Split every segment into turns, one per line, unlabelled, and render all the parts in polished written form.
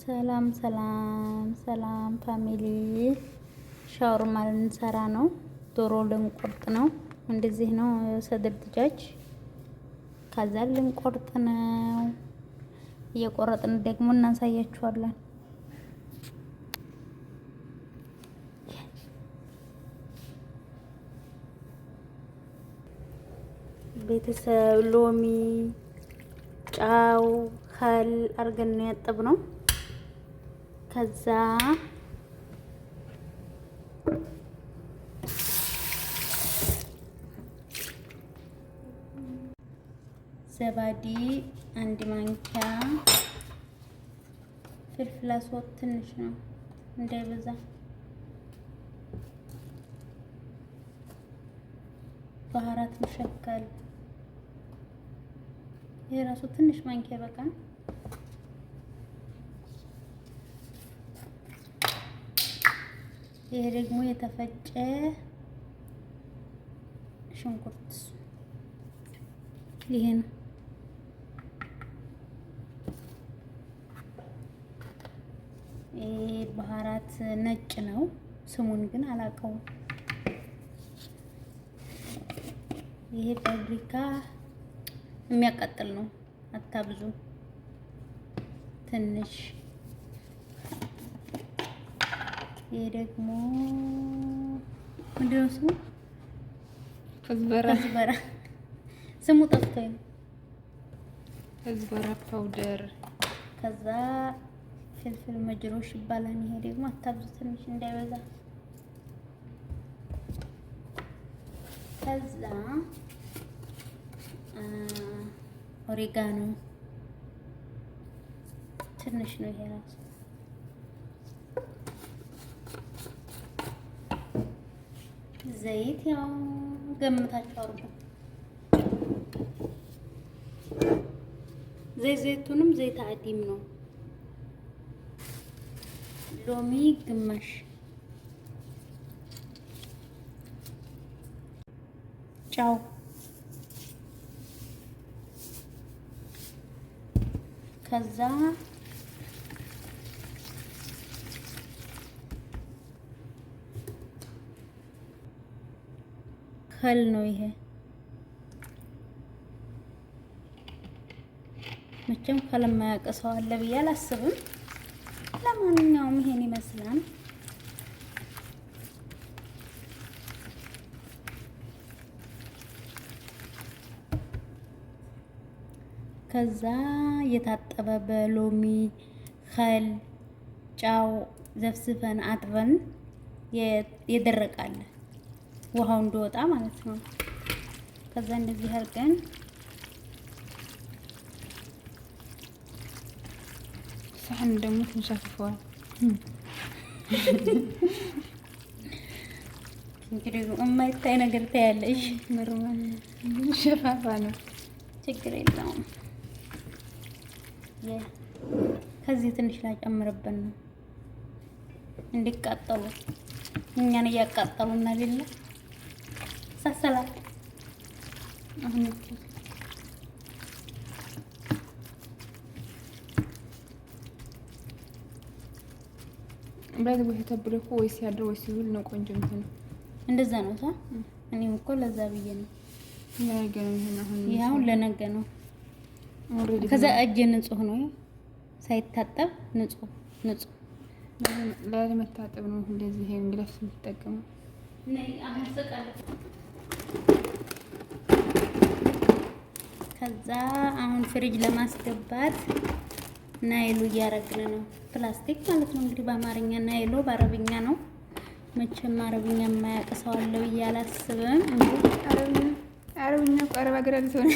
ሰላም ሰላም ሰላም ፋሚሊ ሻወርማ ልንሰራ ነው። ዶሮ ልንቆርጥ ነው። እንደዚህ ነው ሰድር ድጃጅ። ከዛ ልንቆርጥ ነው። እየቆረጥን ደግሞ እናሳያችኋለን። ቤተሰብ ሎሚ፣ ጫው፣ ኸል አርገን ነው ያጠብነው። ከዛ ዘባዲ አንድ ማንኪያ፣ ፍልፍል አስወጥ ትንሽ ነው እንዳይበዛ፣ ባህራት መሸከል የራሱ ትንሽ ማንኪያ በቃ። ይሄ ደግሞ የተፈጨ ሽንኩርት ይሄ ነው። ይሄ ባህራት ነጭ ነው፣ ስሙን ግን አላውቀውም። ይሄ ፋብሪካ የሚያቃጥል ነው፣ አታብዙ ትንሽ። ይሄ ደግሞ ምንድነው ስሙ? ከዝበራ ስሙ ጠፍቶኝ ነው።
ከዝበራ ፓውደር።
ከዛ ፍልፍል መጅሮሽ ይባላል። ይሄ ደግሞ አታብዙ ትንሽ እንዳይበዛ። ከዛ ኦሪጋኖ ትንሽ ነው ይሄ ራሱ። ዘይት ያው ገምታችሁ አርጉ። ዘይቱንም ዘይት አዲም ነው። ሎሚ ግማሽ፣ ጫው፣ ከዛ ኸል ነው ይሄ። መቼም ኸል የማያውቅ ሰው አለ ብዬ አላስብም። ለማንኛውም ይሄን ይመስላል። ከዛ የታጠበ በሎሚ ኸል ጫው ዘፍዝፈን አጥበን የደረቃለ ውሃው እንደወጣ ማለት ነው። ከዛ እንደዚህ አድርገን
ሳህን ደግሞ ተንሻፍፈዋል።
እንግዲህ የማይታይ ነገር ታያለሽ።
ኖርማል ሸፋፋ ነው፣
ችግር የለውም። ከዚህ ትንሽ ላጨምርብን ነው እንዲቃጠሉ፣ እኛን እያቃጠሉና አይደለ ሳሰላ። አሁን
ባይዘ ወይ ተብለኩ ወይ ሲያድር ወይ ሲውል ነው ቆንጆ እንትን
እንደዛ ነው ታ። እኔም እኮ ለዛ ብዬ ነው
ለነገ ነው።
ይሄ አሁን ለነገ ነው። ከዛ እጅ ንጹህ ነው ሳይታጠብ ንጹህ
ላለመታጠብ ነው እንደዚህ ይሄን ግላፍስ የምትጠቀመው።
ከዛ አሁን ፍሪጅ ለማስገባት ናይሉ እያረግን ነው። ፕላስቲክ ማለት ነው እንግዲህ በአማርኛ ናይሎ፣ በአረብኛ ነው። መቼም አረብኛ የማያውቅ ሰው አለ ብዬ አላስብም።
አረብኛ እኮ አረብ ሀገር ያለ ሰው ነው።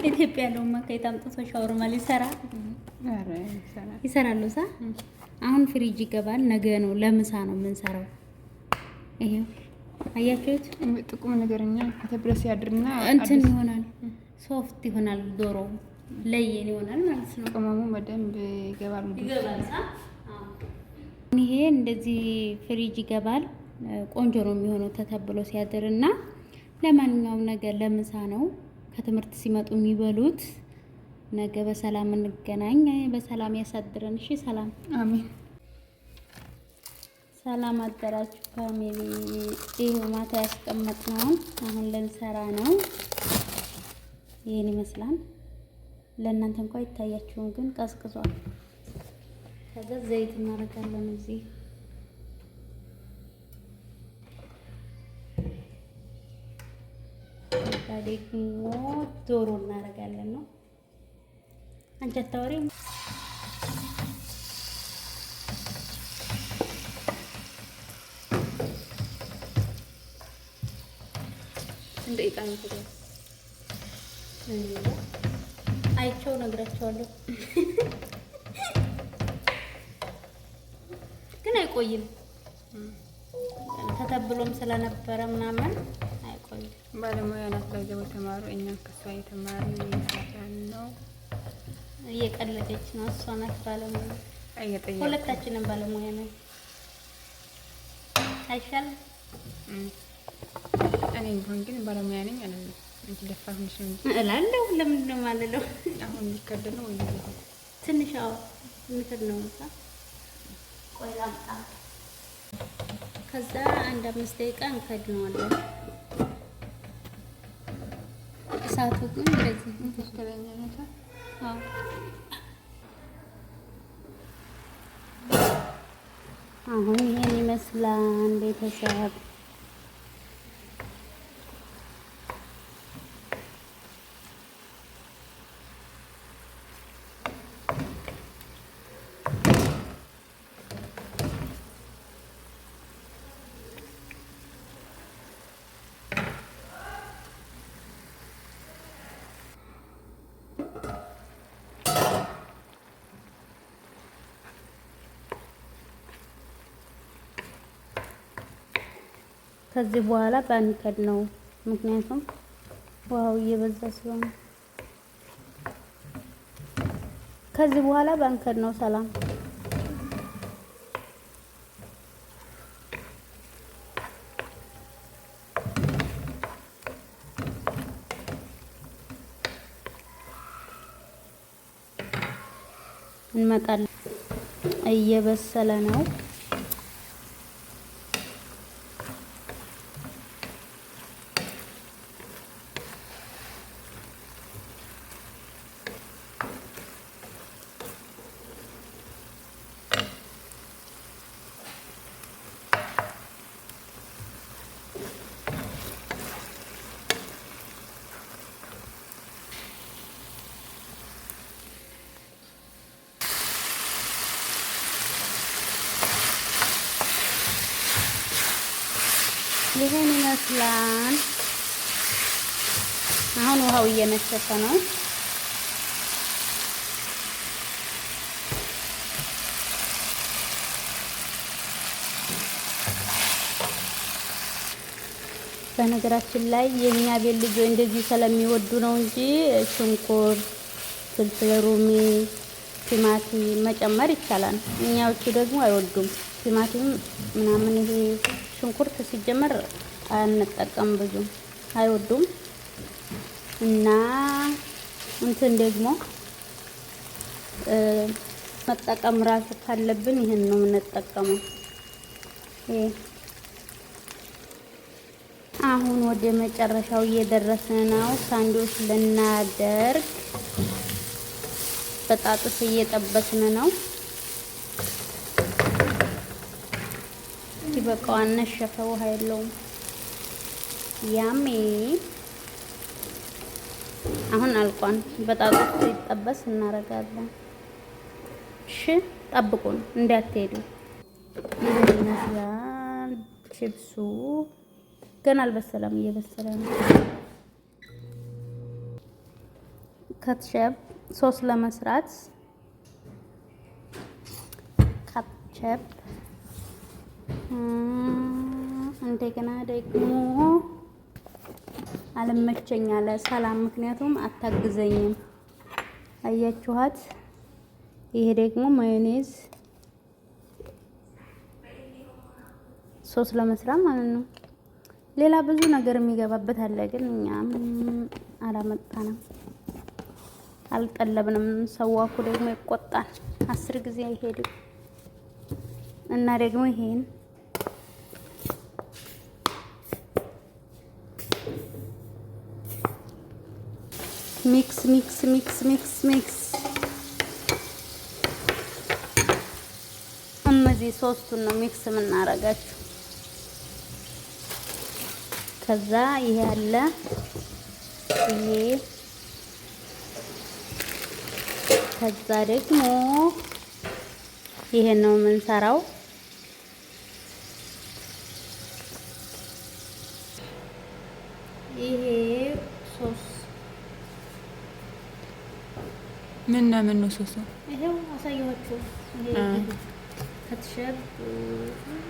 ኢትዮጵያ ያለውማ ከየት አምጥቶ ሻወርማ ሊሰራ ይሰራሉ። አሁን ፍሪጅ ይገባል። ነገ ነው ለምሳ ነው የምንሰራው። ይሄው አያችሁት?
ጥቁም ነገርኛ ከተብለ ሲያድርና
እንትን ይሆናል፣ ሶፍት ይሆናል፣ ዶሮ ለየን ይሆናል ማለት ነው።
ቅመሙ በደንብ ይገባል።
ይሄ እንደዚህ ፍሪጅ ይገባል። ቆንጆ ነው የሚሆነው ተተብሎ ሲያድርና ለማንኛውም ነገር ለምሳ ነው። ከትምህርት ሲመጡ የሚበሉት ነገ በሰላም እንገናኝ። በሰላም ያሳድረን። እሺ ሰላም
አሜን።
ሰላም አደራችሁ ፋሚሊ። ይሄ ማታ ያስቀመጥነውን አሁን ልንሰራ ነው። ይሄን ይመስላል። ለእናንተ እንኳን ይታያችሁን፣ ግን ቀዝቅዟል። ከዛ ዘይት እናደርጋለን እዚህ ደግሞ ዶሮ እናደርጋለን ነው። አንቺ አታወሪም?
እንደ ኢጣን ነው
አይቼው ነግራቸዋለሁ፣ ግን አይቆይም። ተተብሎም ስለነበረ ምናምን አይቆይም።
ባለሙያ ናት። ለዘው ተማሩ። እኛም ከሷ የተማርን እየሰራን ነው።
እየቀለደች ነው። እሷ ናት ባለሙያ። ሁለታችንም ባለሙያ ነን። አይሻልም?
እኔ እንኳን ግን ባለሙያ ነኝ አላለሁ። እንጂ ደፋር ነሽ እንጂ
እላለሁ። ለምንድን ነው የማልለው?
አሁን ሊከደል ነው ወይ?
ትንሽ ምክር ነው። ቆይ ላምጣ። ከዛ አንድ 5 ደቂቃ እንከድነዋለን። እሳቱ ግን እንደዚህ
ትክክለኛ ነው።
አዎ አሁን ይሄን ይመስላል ቤተሰብ። ከዚህ በኋላ ባንከድ ነው፣ ምክንያቱም ዋው እየበዛ ስለሆነ። ከዚህ በኋላ ባንከድ ነው። ሰላም እንመጣለን። እየበሰለ ነው። ይሄን ይመስላል። አሁን ውሃው እየነሸፈ ነው። በነገራችን ላይ የኛ ቤት ልጆች እንደዚህ ስለሚወዱ ነው እንጂ ሽንኩርት፣ ፍልፍል ሩሚ፣ ቲማቲም መጨመር ይቻላል። እኛዎቹ ደግሞ አይወዱም። ቲማቲም ምናምን ይሄ ሽንኩርት ሲጀመር አንጠቀም፣ ብዙ አይወዱም። እና እንትን ደግሞ መጠቀም ራሱ ካለብን ይሄን ነው የምንጠቀመው። አሁን ወደ መጨረሻው እየደረስን ነው። ሳንድዊች ልናደርግ በጣጥስ እየጠበስን ነው። ይበቃው፣ አነሸፈ፣ ውሃ የለውም። ያሜ አሁን አልቋን። በጣጥስ ሲጠበስ እናደርጋለን። እሺ ጠብቁን፣ እንዳትሄዱ። ይሄን ይመስላል ቺፕሱ። ገና አልበሰለም፣ እየበሰለ ነው። ካትቸፕ ሶስ ለመስራት ካትቸፕ እንደገና ደግሞ አልመቸኝ አለ ሰላም፣ ምክንያቱም አታግዘኝም። አያችኋት? ይሄ ደግሞ ማዮኔዝ ሶስ ለመስራት ማለት ነው። ሌላ ብዙ ነገር የሚገባበት አለ፣ ግን እኛም አላመጣንም። አልጠለብንም። ሰዋኩ ደግሞ ይቆጣል። 10 ጊዜ አይሄድም እና ደግሞ ይሄን ሚክስ ሚክስ ሚክስ ሚክስ ሚክስ እነዚህ ሶስቱን ነው ሚክስ የምናረጋቸው። ከዛ ይሄ አለ ይሄ ከዛ ደግሞ ይሄን ነው የምንሰራው። ይሄ ሶስ
ምን ነው ሶስ?
ይሄው አሳየኋችሁ። ይሄ ከተሸር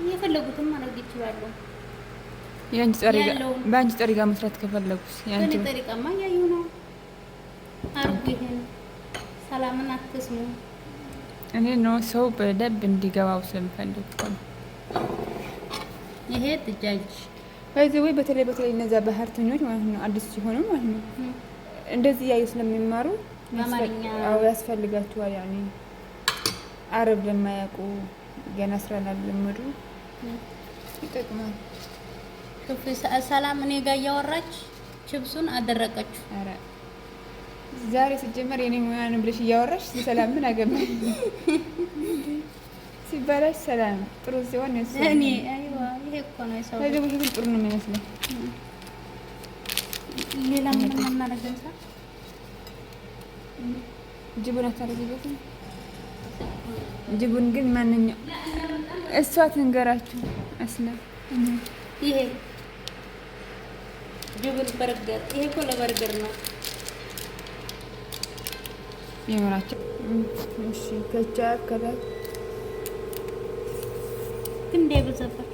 የፈለጉትን ማድረግ ይችላሉ።
ያንቺ ጠሪጋ ባንቺ ጠሪጋ መስራት ከፈለጉስ ያንቺ
ጠሪቃማ ያዩ ነው አርጉ። ይሄን ሰላምን አትስሙ።
እኔ ነው ሰው በደንብ እንዲገባው ስለምፈልግ ነው።
ይሄ ጥጃጅ
ወይ በተለይ እነዛ ባህርተኞች ማለት ነው አዲስ ሲሆኑ ማለት ነው እንደዚህ ያዩ ስለሚማሩ ያስፈልጋቸዋል። ያኔ አረብ ለማያውቁ ገና ስራ ላለመዱ ይጠቅማል።
ሰላም እኔ ጋር እያወራች ችብሱን አደረቀችው።
አረ ዛሬ ሲጀመር የኔ ሙያ ነው ብለሽ እያወራሽ ሰላም ምን አገባኝ? ሲባላሽ ሰላም ጥሩ ሲሆን ነው
እኔ አይዋ ይሄ እኮ ነው ሰው
ታዲያ ይሄ ጥሩ ነው የሚመስለው።
ሌላ ምን እናደርጋለን?
ጅቡን አታረጊበት። ጅቡን ግን ማንኛው እሷ ትንገራችሁ አስላ
ይሄ ጅቡን በርገር ይሄ እኮ ለበርገር ነው
የሆናቸው። እሺ ከቻፕ ከላይ
ግን እንደበዛበት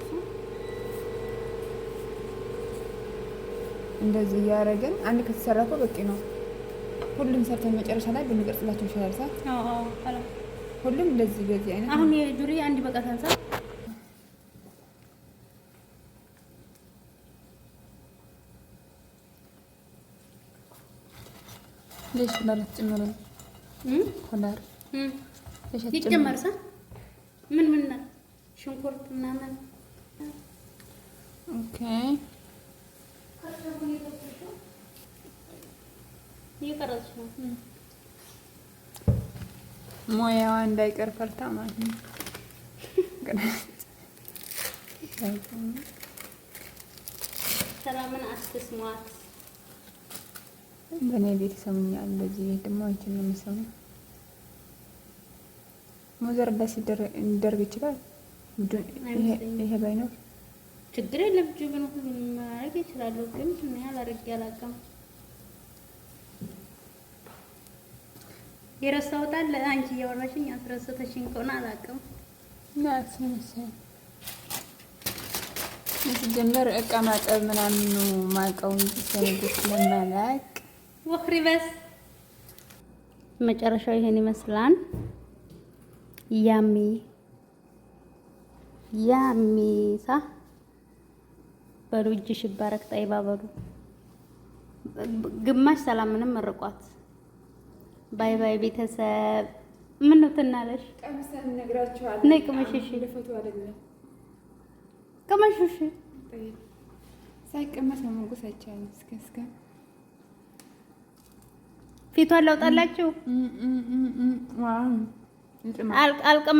እንደዚህ እያደረግን አንድ ከተሰራፈ በቂ ነው። ሁሉም ሰርተን መጨረሻ ላይ ብንቀርጽላቸው ይሻላል። ሳ ሁሉም እንደዚህ በዚህ አይነት
አሁን የጁሪ አንድ በቃታን ሳ
ለሽ ማለት ጭምሩ ኮላር
ይጨመርሳ ምን ሽንኩርት ምናምን
ኦኬ
እየቀረጽሽ ነው።
ሙያዋ እንዳይቀር ፈርታ ማለት ነው።
ሰላምን አትስሟት።
በእኔ ቤት ይሰሙኛል። እንደዚህ ደግሞ አንቺን ነው የሚሰሙ። ሞዘር ዳስ ይደረግ ይችላል። ይሄ ባይኖር
ችግር የለም። ጅብን ማድረግ ይችላሉ፣ ግን እኔ አላደርግ ያላቀም የረሳሁት አለ። አንቺ እያወራሽኝ አስረስተሽኝ ከሆነ አላውቅም።
ናት መሰለኝ ሲጀመር እቃ ማጠብ ምናምን ነው የማውቀው እንጂ ሰነዶች ለመላክ
ወክሪ በስ። መጨረሻው ይሄን ይመስላል። ያሚ ሳ በሉ እጅሽ ይባረክ። ጠይባ በሉ ግማሽ ሰላምንም መርቋት። ባይ ባይ ቤተሰብ። ምን ነው ትናለሽ?
ቀምሰን ነግራችኋለሁ።
ነይ ቅመሽሽ።
ለፎቶ አይደለም
ቅመሽሽ።
ሳይቀመስ ነው መንጉስ አይቻልም። እስከ
ፊቷን ለውጣላችሁ።
ዋው
አልቀም